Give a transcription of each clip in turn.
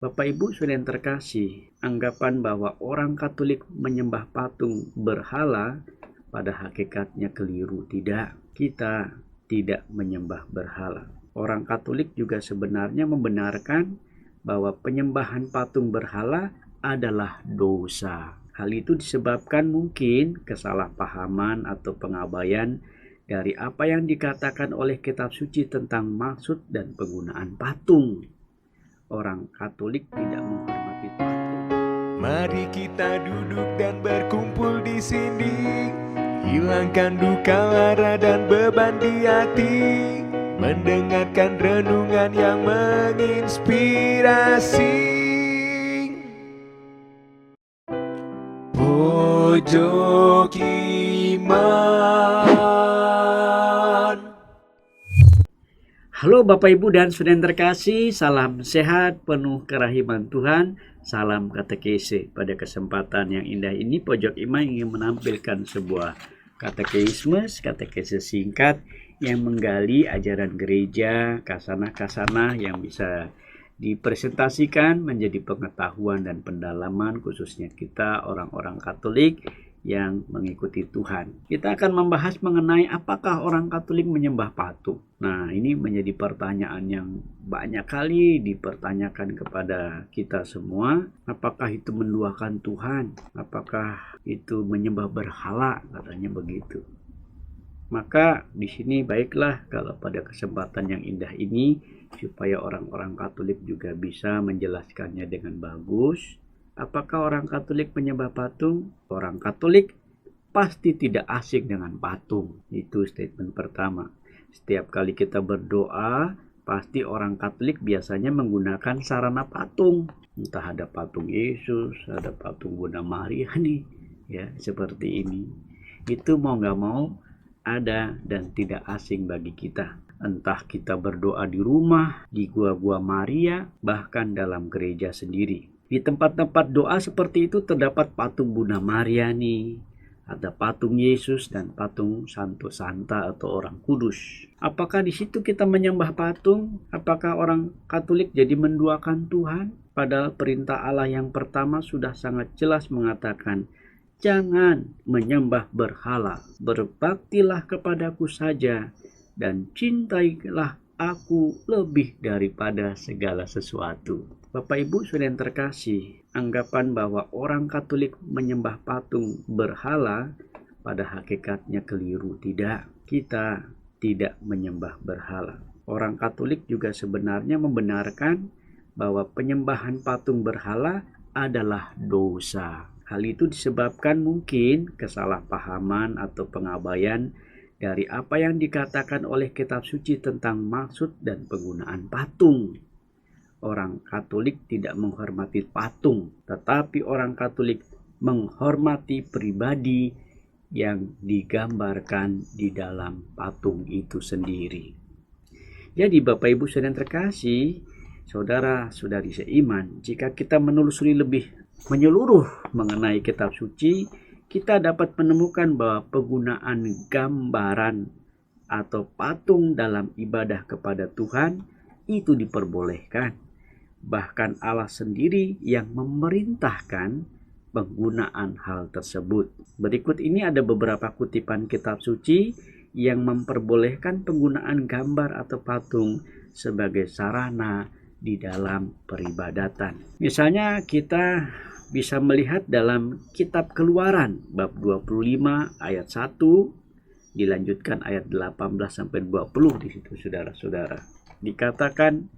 Bapak Ibu Saudara yang terkasih, anggapan bahwa orang Katolik menyembah patung berhala pada hakikatnya keliru. Tidak, kita tidak menyembah berhala. Orang Katolik juga sebenarnya membenarkan bahwa penyembahan patung berhala adalah dosa. Hal itu disebabkan mungkin kesalahpahaman atau pengabaian dari apa yang dikatakan oleh kitab suci tentang maksud dan penggunaan patung. Orang Katolik tidak menghormati patung. Mari kita duduk dan berkumpul di sini, hilangkan duka lara dan beban di hati, mendengarkan renungan yang menginspirasi. Pojok Iman. Halo Bapak Ibu dan Saudara yang terkasih, salam sehat penuh kerahiman Tuhan, salam katekese. Pada kesempatan yang indah ini Pojok Iman ingin menampilkan sebuah katekese singkat yang menggali ajaran gereja, kasanah-kasanah yang bisa dipresentasikan menjadi pengetahuan dan pendalaman khususnya kita orang-orang Katolik yang mengikuti Tuhan. Kita akan membahas mengenai apakah orang Katolik menyembah patung. Nah, ini menjadi pertanyaan yang banyak kali dipertanyakan kepada kita semua. Apakah itu menduakan Tuhan? Apakah itu menyembah berhala? Katanya begitu. Maka di sini baiklah kalau pada kesempatan yang indah ini supaya orang-orang Katolik juga bisa menjelaskannya dengan bagus. Apakah orang Katolik menyembah patung? Orang Katolik pasti tidak asing dengan patung. Itu statement pertama. Setiap kali kita berdoa, pasti orang Katolik biasanya menggunakan sarana patung. Entah ada patung Yesus, ada patung Bunda Maria nih, ya seperti ini. Itu mau nggak mau ada dan tidak asing bagi kita. Entah kita berdoa di rumah, di gua-gua Maria, bahkan dalam gereja sendiri. Di tempat-tempat doa seperti itu terdapat patung Bunda Maria nih. Ada patung Yesus dan patung Santo Santa atau orang kudus. Apakah di situ kita menyembah patung? Apakah orang Katolik jadi menduakan Tuhan? Padahal perintah Allah yang pertama sudah sangat jelas mengatakan, jangan menyembah berhala, berbaktilah kepadaku saja, dan cintailah aku lebih daripada segala sesuatu. Bapak Ibu Saudara yang terkasih, anggapan bahwa orang Katolik menyembah patung berhala pada hakikatnya keliru. Tidak, kita tidak menyembah berhala. Orang Katolik juga sebenarnya membenarkan bahwa penyembahan patung berhala adalah dosa. Hal itu disebabkan mungkin kesalahpahaman atau pengabaian dari apa yang dikatakan oleh kitab suci tentang maksud dan penggunaan patung. Orang Katolik tidak menghormati patung, tetapi orang Katolik menghormati pribadi yang digambarkan di dalam patung itu sendiri. Jadi Bapak Ibu Saudara yang terkasih, saudara-saudari seiman, jika kita menelusuri lebih menyeluruh mengenai kitab suci, kita dapat menemukan bahwa penggunaan gambaran atau patung dalam ibadah kepada Tuhan itu diperbolehkan. Bahkan Allah sendiri yang memerintahkan penggunaan hal tersebut. Berikut ini ada beberapa kutipan kitab suci yang memperbolehkan penggunaan gambar atau patung sebagai sarana di dalam peribadatan. Misalnya kita bisa melihat dalam kitab Keluaran bab 25 ayat 1 dilanjutkan ayat 18 sampai 20 di situ saudara-saudara. Dikatakan,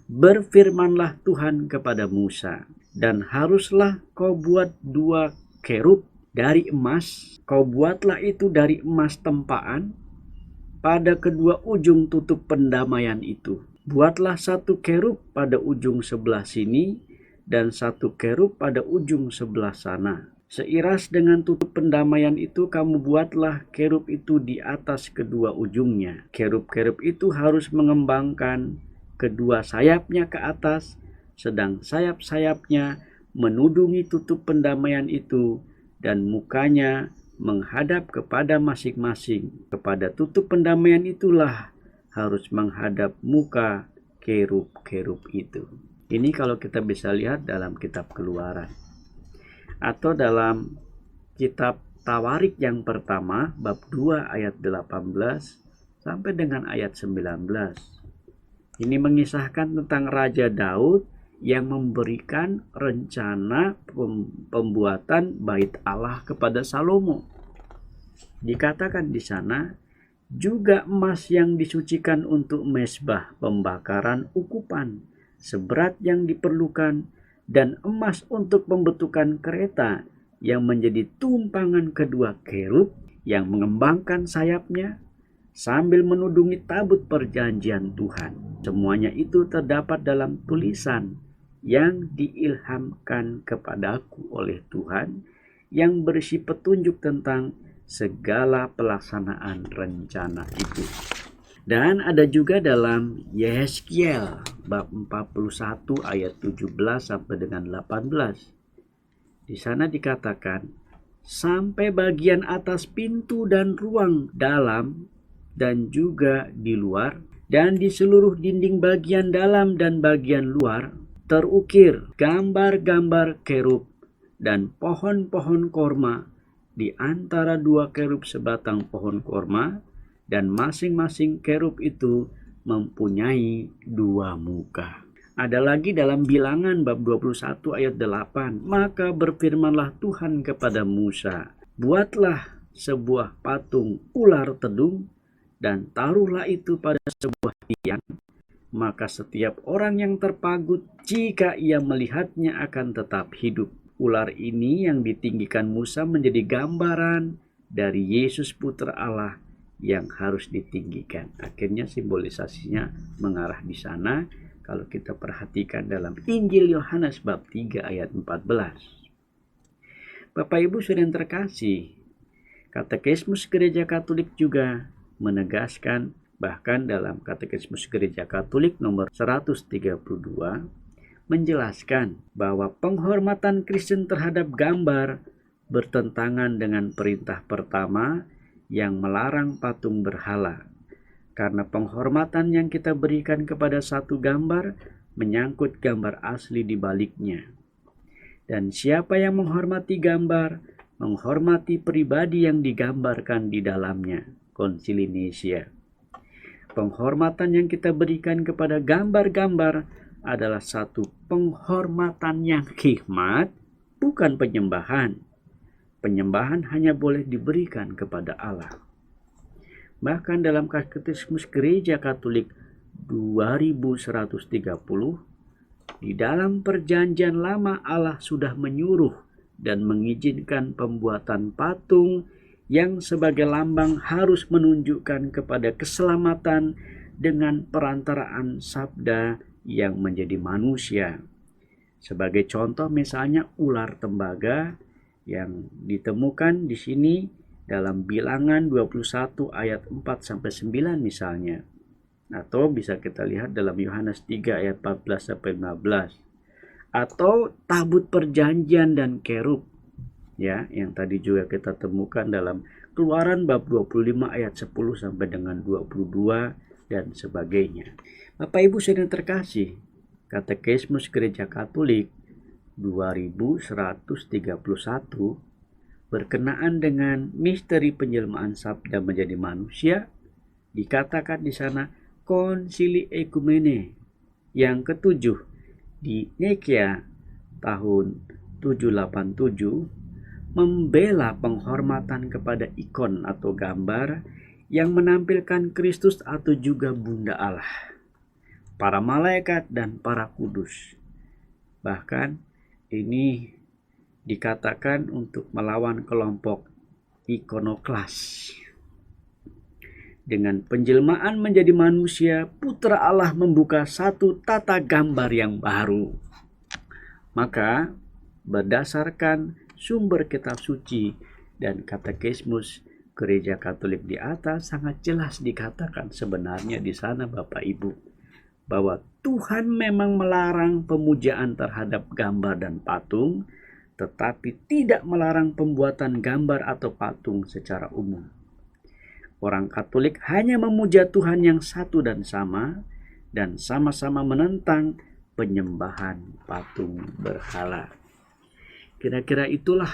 berfirmanlah Tuhan kepada Musa, dan haruslah kau buat 2 kerub dari emas. Kau buatlah itu dari emas tempaan pada kedua ujung tutup pendamaian itu. Buatlah 1 kerub pada ujung sebelah sini dan 1 kerub pada ujung sebelah sana. Seiras dengan tutup pendamaian itu, kamu buatlah kerub itu di atas kedua ujungnya. Kerub-kerub itu harus mengembangkan kedua sayapnya ke atas, sedang sayap-sayapnya menudungi tutup pendamaian itu, dan mukanya menghadap kepada masing-masing. Kepada tutup pendamaian itulah harus menghadap muka kerub-kerub itu. Ini kalau kita bisa lihat dalam kitab Keluaran. Atau dalam kitab Tawarik yang pertama, bab 2 ayat 18 sampai dengan ayat 19. Ini mengisahkan tentang Raja Daud yang memberikan rencana pembuatan bait Allah kepada Salomo. Dikatakan di sana, juga emas yang disucikan untuk mezbah pembakaran ukupan, seberat yang diperlukan, dan emas untuk pembentukan kereta yang menjadi tumpangan kedua kerub yang mengembangkan sayapnya sambil menudungi tabut perjanjian Tuhan. Semuanya itu terdapat dalam tulisan yang diilhamkan kepadaku oleh Tuhan yang berisi petunjuk tentang segala pelaksanaan rencana itu. Dan ada juga dalam Yehezkiel bab 41 ayat 17 sampai dengan 18. Di sana dikatakan, sampai bagian atas pintu dan ruang dalam dan juga di luar, dan di seluruh dinding bagian dalam dan bagian luar, terukir gambar-gambar kerub dan pohon-pohon korma di antara dua kerub sebatang pohon korma, dan masing-masing kerub itu mempunyai dua muka. Ada lagi dalam Bilangan bab 21 ayat 8. Maka berfirmanlah Tuhan kepada Musa, buatlah sebuah patung ular tedung dan taruhlah itu pada sebuah tiang. Maka setiap orang yang terpagut jika ia melihatnya akan tetap hidup. Ular ini yang ditinggikan Musa menjadi gambaran dari Yesus Putra Allah yang harus ditinggikan. Akhirnya simbolisasinya mengarah di sana. Kalau kita perhatikan dalam Injil Yohanes bab 3 ayat 14. Bapak Ibu saudara yang terkasih, Katekismus Gereja Katolik juga menegaskan, bahkan dalam Katekismus Gereja Katolik nomor 132 menjelaskan bahwa penghormatan Kristen terhadap gambar bertentangan dengan perintah pertama yang melarang patung berhala. Karena penghormatan yang kita berikan kepada satu gambar menyangkut gambar asli di baliknya. Dan siapa yang menghormati gambar, menghormati pribadi yang digambarkan di dalamnya. Konsili Nicea. Penghormatan yang kita berikan kepada gambar-gambar adalah satu penghormatan yang hikmat, bukan penyembahan. Penyembahan hanya boleh diberikan kepada Allah. Bahkan dalam Katekismus Gereja Katolik 2130, di dalam Perjanjian Lama Allah sudah menyuruh dan mengizinkan pembuatan patung yang sebagai lambang harus menunjukkan kepada keselamatan dengan perantaraan sabda yang menjadi manusia. Sebagai contoh misalnya ular tembaga yang ditemukan di sini dalam Bilangan 21 ayat 4-9 misalnya. Atau bisa kita lihat dalam Yohanes 3 ayat 14-15. Atau tabut perjanjian dan kerub, ya, yang tadi juga kita temukan dalam Keluaran bab 25 ayat 10 sampai dengan 22 dan sebagainya. Bapak Ibu saudara terkasih, Katekismus Gereja Katolik 2131 berkenaan dengan misteri penjelmaan sabda menjadi manusia, dikatakan di sana Konsili Ekumene yang ketujuh di Nikea tahun 787 membela penghormatan kepada ikon atau gambar yang menampilkan Kristus atau juga Bunda Allah, para malaikat dan para kudus. Bahkan ini dikatakan untuk melawan kelompok ikonoklas. Dengan penjelmaan menjadi manusia, Putra Allah membuka satu tata gambar yang baru. Maka berdasarkan sumber kitab suci dan Katekismus Gereja Katolik di atas sangat jelas dikatakan sebenarnya di sana Bapak Ibu bahwa Tuhan memang melarang pemujaan terhadap gambar dan patung, tetapi tidak melarang pembuatan gambar atau patung secara umum. Orang Katolik hanya memuja Tuhan yang satu dan sama sama-sama menentang penyembahan patung berhala. Kira-kira itulah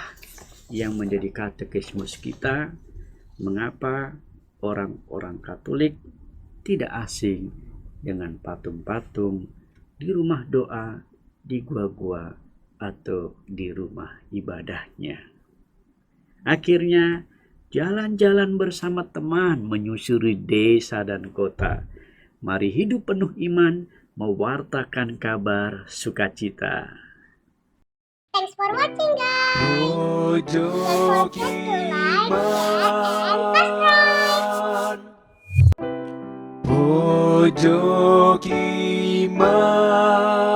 yang menjadi katekismus kita, mengapa orang-orang Katolik tidak asing dengan patung-patung di rumah doa, di gua-gua, atau di rumah ibadahnya. Akhirnya, jalan-jalan bersama teman menyusuri desa dan kota. Mari hidup penuh iman, mewartakan kabar sukacita. Thanks for watching, guys. Pojok Iman. Pojok Iman.